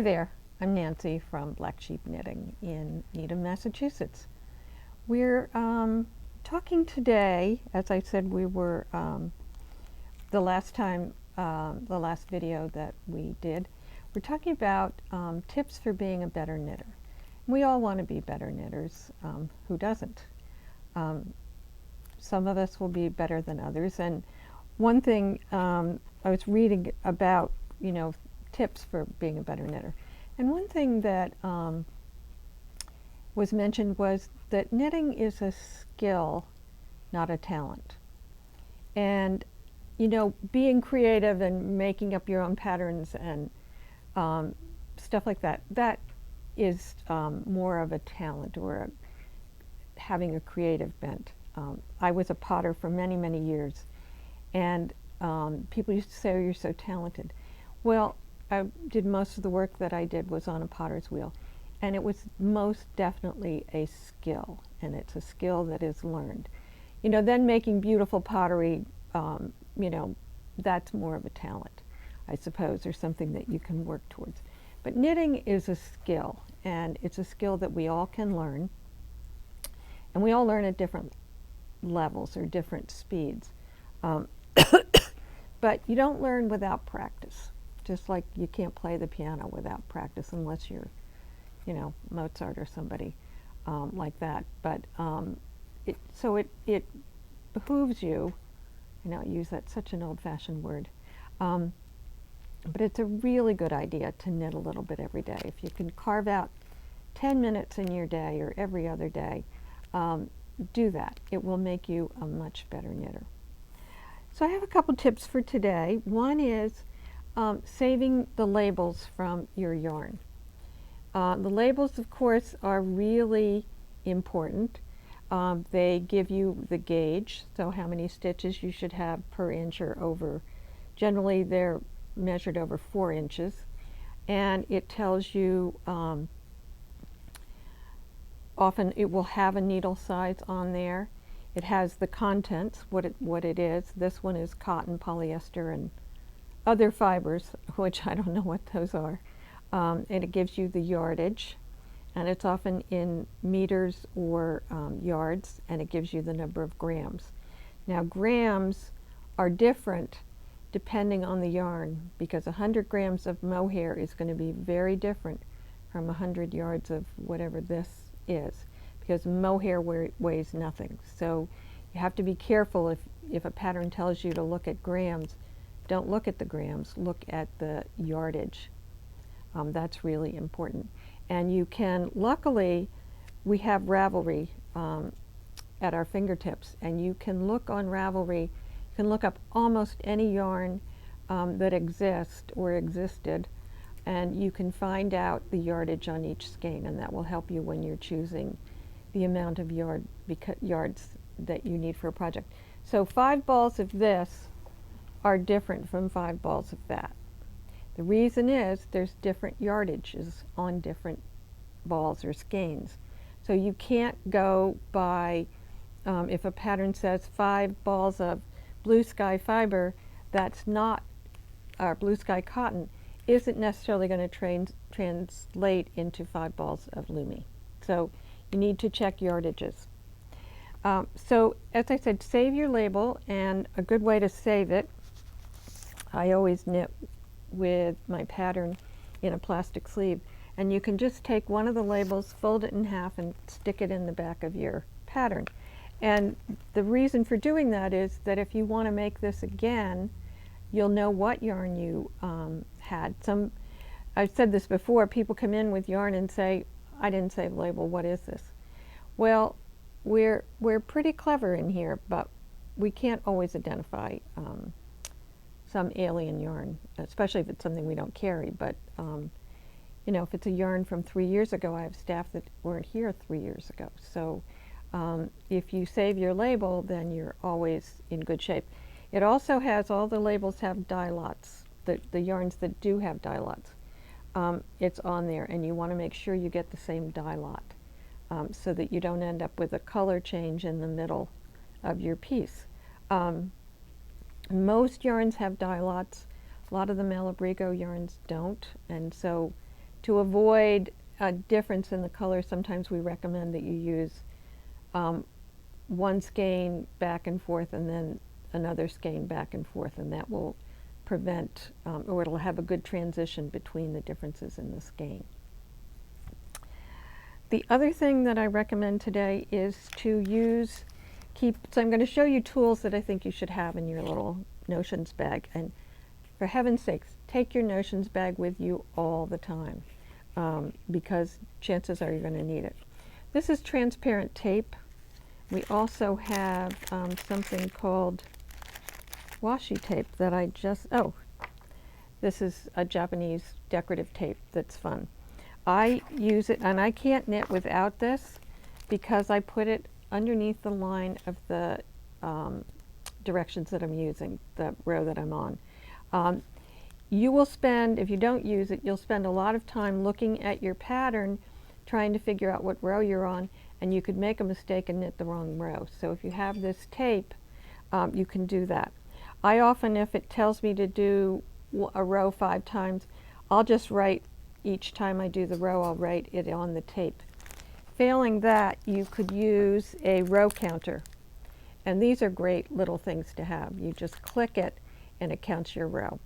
Hi there, I'm Nancy from Black Sheep Knitting in Needham, Massachusetts. We're talking today, as I said we were the last video that we did, we're talking about tips for being a better knitter. We all want to be better knitters. Who doesn't? Some of us will be better than others. And one thing I was reading about, tips for being a better knitter. And one thing that was mentioned was that knitting is a skill, not a talent. And, being creative and making up your own patterns and stuff like that, that is more of a talent or having a creative bent. I was a potter for many, many years, and people used to say, "Oh, you're so talented." Well, I did most of the work that I did was on a potter's wheel, and it was most definitely a skill, and it's a skill that is learned. Then making beautiful pottery, that's more of a talent, I suppose, or something that you can work towards. But knitting is a skill, and it's a skill that we all can learn, and we all learn at different levels or different speeds. But you don't learn without practice. Just like you can't play the piano without practice unless you're, Mozart or somebody like that. But it behooves you, I use that, such an old-fashioned word, but it's a really good idea to knit a little bit every day. If you can carve out 10 minutes in your day or every other day, do that. It will make you a much better knitter. So I have a couple tips for today. One is saving the labels from your yarn. The labels, of course, are really important. They give you the gauge, so how many stitches you should have per inch or over. Generally, they're measured over 4 inches. And it tells you, often it will have a needle size on there. It has the contents, what it is. This one is cotton, polyester, and other fibers, which I don't know what those are. And it gives you the yardage, and it's often in meters or yards, and it gives you the number of grams. Now, grams are different depending on the yarn, because 100 grams of mohair is going to be very different from 100 yards of whatever this is, because mohair weighs nothing. So you have to be careful if a pattern tells you to look at grams. Don't look at the grams, look at the yardage. That's really important. And you can, luckily, we have Ravelry at our fingertips, and you can look on Ravelry, you can look up almost any yarn that exists or existed, and you can find out the yardage on each skein, and that will help you when you're choosing the amount of yards that you need for a project. So 5 balls of this are different from 5 balls of that. The reason is there's different yardages on different balls or skeins. So you can't go by, if a pattern says 5 balls of blue sky fiber, that's not, or blue sky cotton, isn't necessarily going to translate into 5 balls of lumi. So you need to check yardages. So as I said, save your label, and a good way to save it, I always knit with my pattern in a plastic sleeve, and you can just take one of the labels, fold it in half, and stick it in the back of your pattern. And the reason for doing that is that if you want to make this again, you'll know what yarn you had. I've said this before, people come in with yarn and say, "I didn't save the label, what is this?" Well, we're pretty clever in here, but we can't always identify some alien yarn, especially if it's something we don't carry. But if it's a yarn from 3 years ago, I have staff that weren't here 3 years ago. So if you save your label, then you're always in good shape. It also has, all the labels have dye lots, the yarns that do have dye lots. It's on there, and you want to make sure you get the same dye lot so that you don't end up with a color change in the middle of your piece. Most yarns have dye lots. A lot of the Malabrigo yarns don't, and so To avoid a difference in the color, sometimes we recommend that you use one skein back and forth and then another skein back and forth, and that will prevent, or it'll have a good transition between the differences in the skein. The other thing that I recommend today is to so I'm going to show you tools that I think you should have in your little notions bag. And for heaven's sakes, take your notions bag with you all the time, because chances are you're going to need it. This is transparent tape. We also have something called washi tape that this is a Japanese decorative tape that's fun. I use it, and I can't knit without this because I put it underneath the line of the directions that I'm using, the row that I'm on. You will spend, if you don't use it, you'll spend a lot of time looking at your pattern, trying to figure out what row you're on, and you could make a mistake and knit the wrong row. So if you have this tape, you can do that. I often, if it tells me to do a row 5 times, I'll just write, each time I do the row, I'll write it on the tape. Failing that, you could use a row counter. And these are great little things to have. You just click it and it counts your row.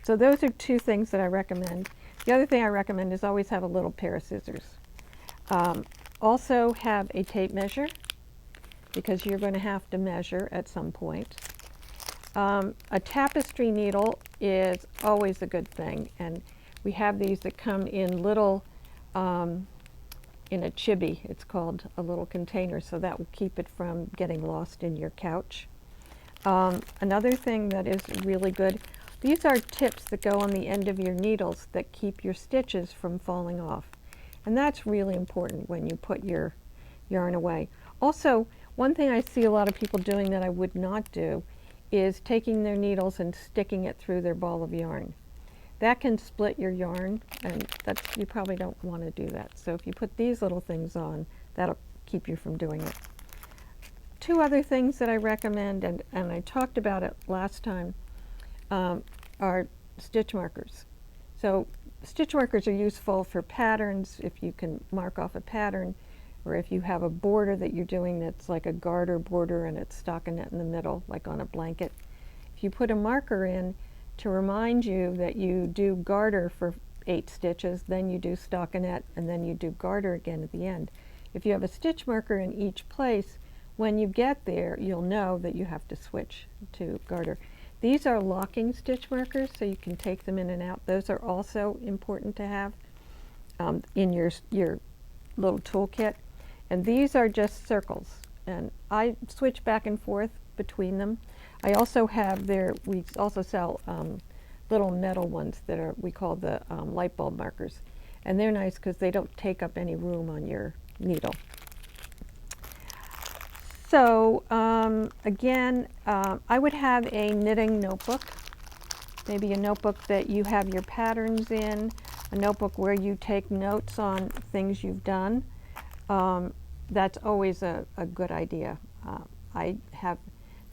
So those are 2 things that I recommend. The other thing I recommend is always have a little pair of scissors. Also have a tape measure, because you're going to have to measure at some point. A tapestry needle is always a good thing, and we have these that come in little, in a chibi, it's called, a little container, so that will keep it from getting lost in your couch. Another thing that is really good, these are tips that go on the end of your needles that keep your stitches from falling off. And that's really important when you put your yarn away. Also, one thing I see a lot of people doing that I would not do is taking their needles and sticking it through their ball of yarn. That can split your yarn, and you probably don't want to do that. So if you put these little things on, that'll keep you from doing it. 2 other things that I recommend, and I talked about it last time, are stitch markers. So stitch markers are useful for patterns, if you can mark off a pattern, or if you have a border that you're doing that's like a garter border and it's stockinette in the middle, like on a blanket. If you put a marker in to remind you that you do garter for 8 stitches, then you do stockinette, and then you do garter again at the end. If you have a stitch marker in each place, when you get there, you'll know that you have to switch to garter. These are locking stitch markers, so you can take them in and out. Those are also important to have in your little toolkit. And these are just circles, and I switch back and forth between them. I also have we also sell little metal ones that we call the light bulb markers, and they're nice because they don't take up any room on your needle. So again, I would have a knitting notebook, maybe a notebook that you have your patterns in, a notebook where you take notes on things you've done. That's always a good idea. I have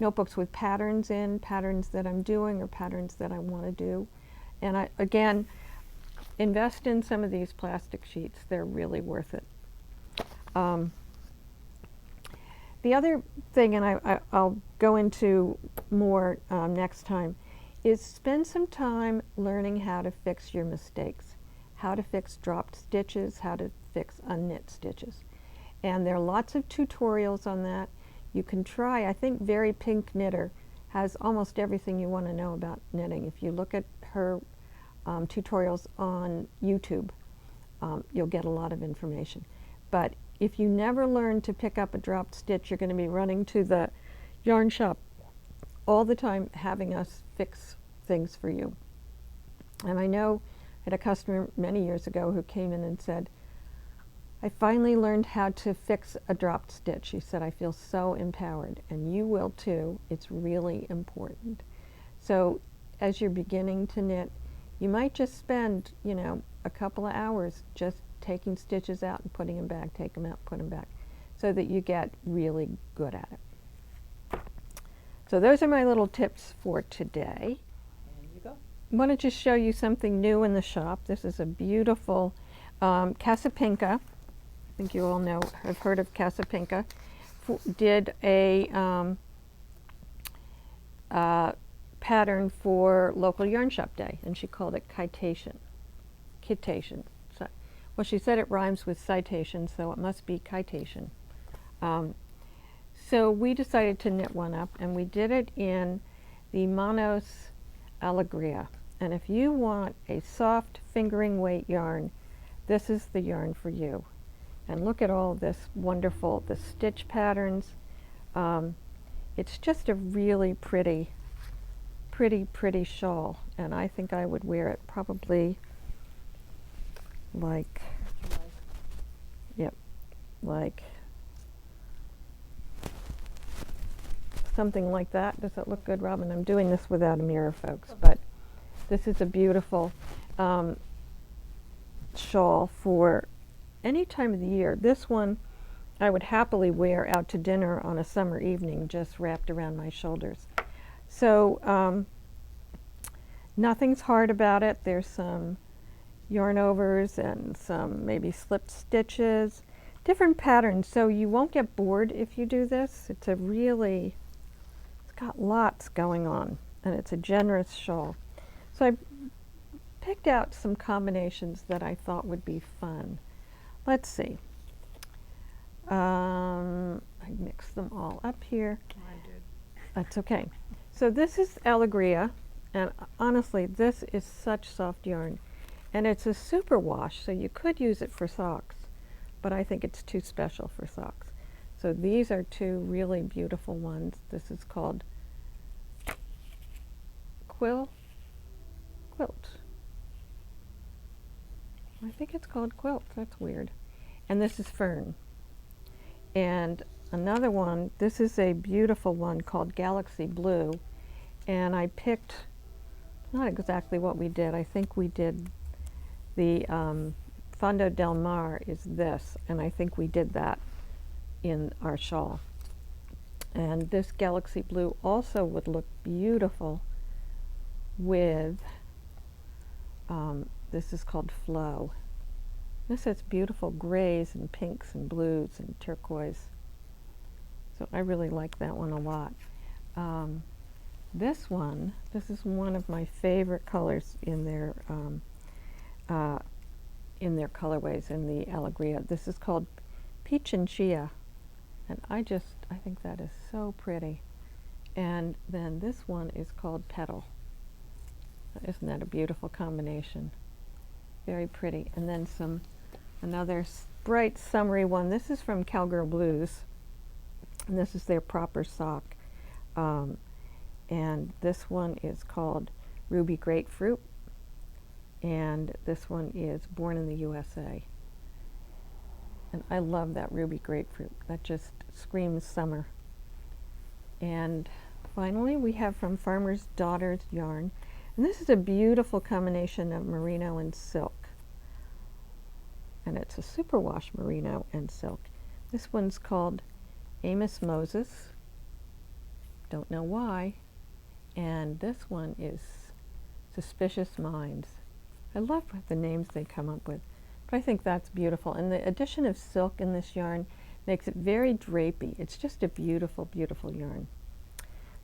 notebooks with patterns in, patterns that I'm doing or patterns that I want to do. And again, invest in some of these plastic sheets. They're really worth it. The other thing, and I'll go into more next time, is spend some time learning how to fix your mistakes, how to fix dropped stitches, how to fix unknit stitches. And there are lots of tutorials on that. You can try, I think Very Pink Knitter has almost everything you want to know about knitting. If you look at her tutorials on YouTube, you'll get a lot of information. But if you never learn to pick up a dropped stitch, you're going to be running to the yarn shop all the time having us fix things for you. And I know I had a customer many years ago who came in and said, I finally learned how to fix a dropped stitch. She said, I feel so empowered, and you will too. It's really important. So as you're beginning to knit, you might just spend, a couple of hours just taking stitches out and putting them back, take them out, put them back, so that you get really good at it. So those are my little tips for today. And you go. want to just show you something new in the shop. This is a beautiful Casapinka. I think you all know, have heard of Casapinka. Did a pattern for local yarn shop day, and she called it Kitation. So, well, she said it rhymes with citation, so it must be Kitation. So we decided to knit one up, and we did it in the Manos Alegria. And if you want a soft fingering weight yarn, this is the yarn for you. And look at all this wonderful, the stitch patterns. It's just a really pretty shawl, and I think I would wear it probably like, yep, like something like that. Does that look good, Robin? I'm doing this without a mirror, folks, but this is a beautiful shawl for any time of the year. This one I would happily wear out to dinner on a summer evening, just wrapped around my shoulders. So nothing's hard about it. There's some yarn overs and some maybe slipped stitches, different patterns, so you won't get bored if you do this. It's got lots going on, and it's a generous shawl. So I picked out some combinations that I thought would be fun. Let's see. I mixed them all up here. I did. That's okay. So this is Alegria, and honestly, this is such soft yarn. And it's a super wash, so you could use it for socks, but I think it's too special for socks. So these are two really beautiful ones. This is called Quilt. I think it's called Quilt. That's weird. And this is Fern. And another one, this is a beautiful one called Galaxy Blue. And I picked, not exactly what we did. I think we did the Fondo del Mar is this, and I think we did that in our shawl. And this Galaxy Blue also would look beautiful with, this is called Flow. This has beautiful grays and pinks and blues and turquoise. So I really like that one a lot. This one, this is one of my favorite colors in their colorways in the Alegria. This is called Peach and Chia, and I think that is so pretty. And then this one is called Petal. Isn't that a beautiful combination? Very pretty. And then another bright summery one. This is from Cowgirl Blues, and this is their proper sock. And this one is called Ruby Grapefruit, and this one is Born in the USA. And I love that Ruby Grapefruit. That just screams summer. And finally, we have from Farmer's Daughter's Yarn. And this is a beautiful combination of merino and silk. And it's a superwash merino and silk. This one's called Amos Moses. Don't know why. And this one is Suspicious Minds. I love the names they come up with. But I think that's beautiful. And the addition of silk in this yarn makes it very drapey. It's just a beautiful, beautiful yarn.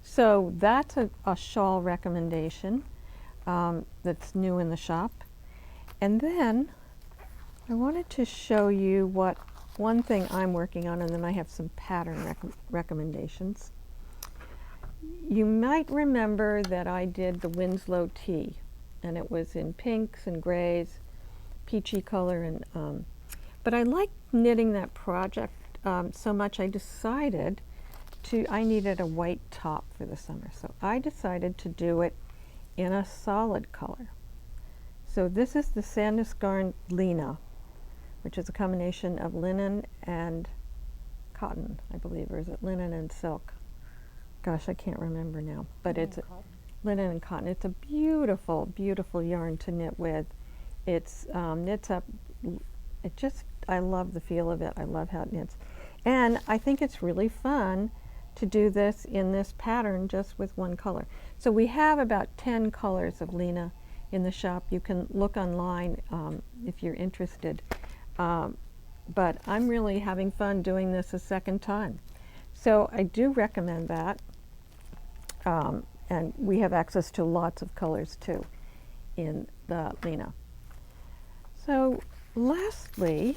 So that's a shawl recommendation that's new in the shop. And then I wanted to show you one thing I'm working on, and then I have some pattern recommendations. You might remember that I did the Winslow Tea, and it was in pinks and grays, peachy color, and but I liked knitting that project so much I decided I needed a white top for the summer, so I decided to do it in a solid color. So this is the Sandnes Lina, which is a combination of linen and cotton, I believe, or is it linen and silk? Gosh, I can't remember now, but it's linen and cotton. It's a beautiful, beautiful yarn to knit with. It's knits up, I love the feel of it. I love how it knits. And I think it's really fun to do this in this pattern just with one color. So we have about 10 colors of Lina in the shop. You can look online if you're interested. But I'm really having fun doing this a second time. So I do recommend that. And we have access to lots of colors too in the Lena. So lastly,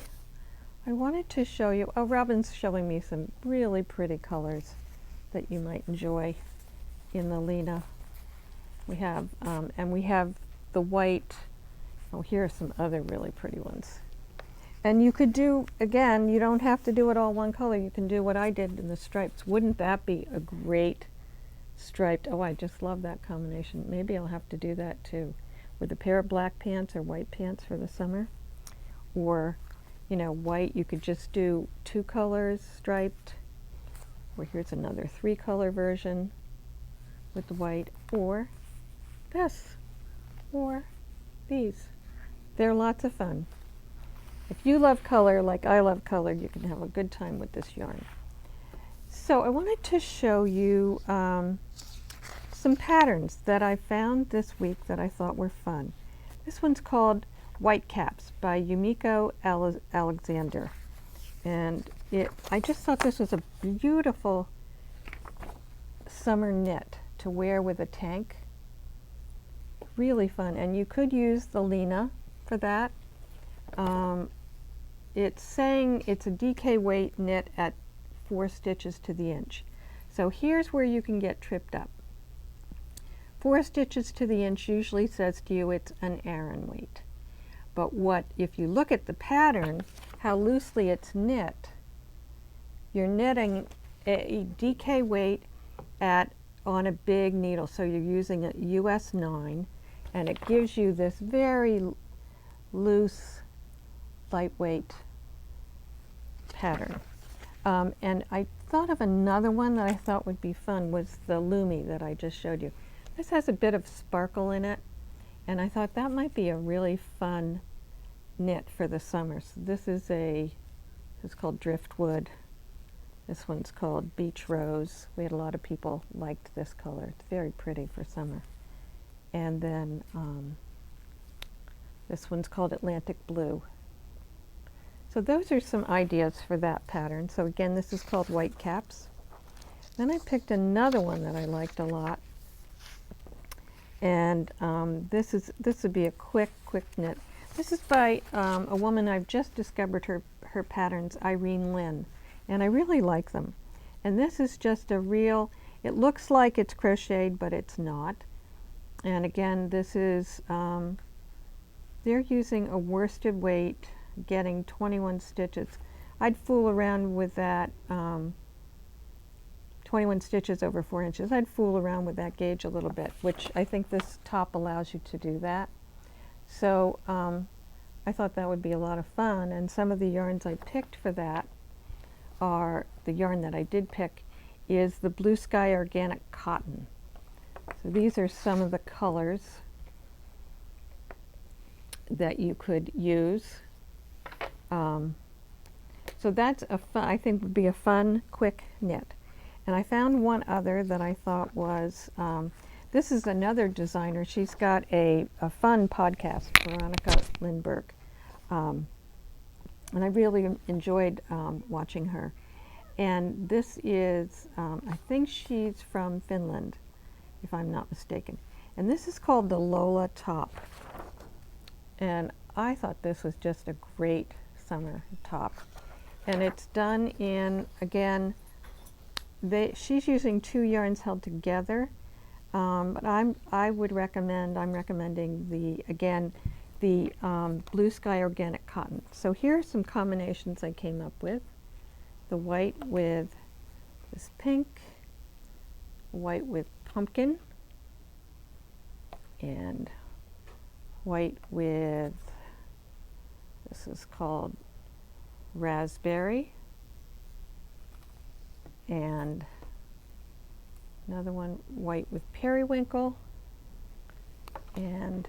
I wanted to show you, Robin's showing me some really pretty colors that you might enjoy in the Lena. We have, and we have the white. Oh, here are some other really pretty ones. And you could do, again, you don't have to do it all one color. You can do what I did in the stripes. Wouldn't that be a great striped? Oh, I just love that combination. Maybe I'll have to do that too, with a pair of black pants or white pants for the summer. Or, you know, white, you could just do 2 colors striped. Or here's another 3-color version with the white. Or this. Or these. They're lots of fun. If you love color like I love color, you can have a good time with this yarn. So I wanted to show you some patterns that I found this week that I thought were fun. This one's called White Caps by Yumiko Alexander. And I just thought this was a beautiful summer knit to wear with a tank. Really fun. And you could use the Lena for that. It's saying it's a DK weight knit at 4 stitches to the inch. So here's where you can get tripped up. 4 stitches to the inch usually says to you it's an Aran weight. But if you look at the pattern, how loosely it's knit, you're knitting a DK weight on a big needle. So you're using a US 9, and it gives you this very loose, lightweight pattern. And I thought of another one that I thought would be fun was the Lumi that I just showed you. This has a bit of sparkle in it, and I thought that might be a really fun knit for the summer. So this is called Driftwood. This one's called Beach Rose. We had a lot of people liked this color. It's very pretty for summer. And then this one's called Atlantic Blue. So those are some ideas for that pattern. So again, this is called White Caps. Then I picked another one that I liked a lot. And this would be a quick knit. This is by a woman I've just discovered her patterns, Irene Lynn. And I really like them. And this is just a real, it looks like it's crocheted, but it's not. And again, this is, they're using a worsted weight, getting 21 stitches. I'd fool around with that, 21 stitches over 4 inches. I'd fool around with that gauge a little bit, which I think this top allows you to do that. So I thought that would be a lot of fun. And some of the yarns I picked for that are, the yarn that I did pick is the Blue Sky Organic Cotton. So these are some of the colors that you could use. So that's I think would be a fun, quick knit. And I found one other that I thought was, this is another designer. She's got a fun podcast, Veronica Lindberg. And I really enjoyed watching her. And this is, I think she's from Finland, if I'm not mistaken. And this is called the Lola Top. And I thought this was just a great summer top. And it's done in, again, she's using 2 yarns held together. But I'm recommending the Blue Sky Organic Cotton. So here are some combinations I came up with. The white with this pink, white with pumpkin, and white with, this is called raspberry, and another one white with periwinkle, and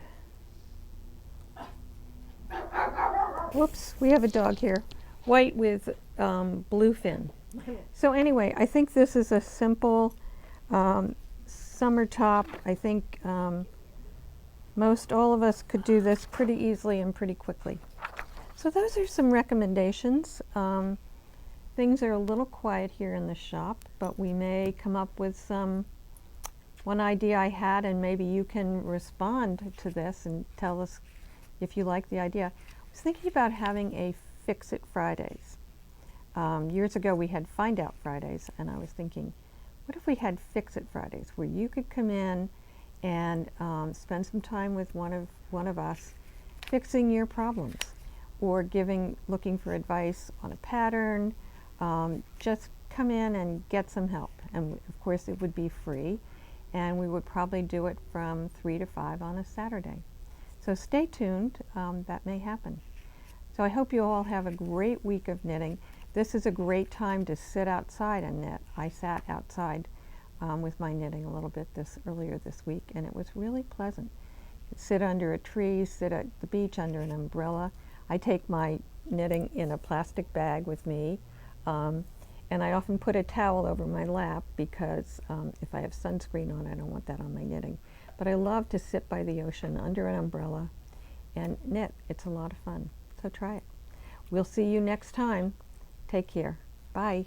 whoops, we have a dog here, white with bluefin. So anyway, I think this is a simple summer top. I think Most all of us could do this pretty easily and pretty quickly. So those are some recommendations. Things are a little quiet here in the shop, but we may come up with one idea I had, and maybe you can respond to this and tell us if you like the idea. I was thinking about having a Fix-It Fridays. Years ago we had Find Out Fridays, and I was thinking, what if we had Fix-It Fridays, where you could come in and spend some time with one of us fixing your problems, or looking for advice on a pattern. Just come in and get some help, and of course it would be free, and we would probably do it from 3 to 5 on a Saturday. So stay tuned, that may happen. So I hope you all have a great week of knitting. This is a great time to sit outside and knit. I sat outside with my knitting a little bit earlier this week, and it was really pleasant. Sit under a tree, sit at the beach under an umbrella. I take my knitting in a plastic bag with me, and I often put a towel over my lap because if I have sunscreen on, I don't want that on my knitting. But I love to sit by the ocean under an umbrella and knit. It's a lot of fun. So try it. We'll see you next time. Take care. Bye.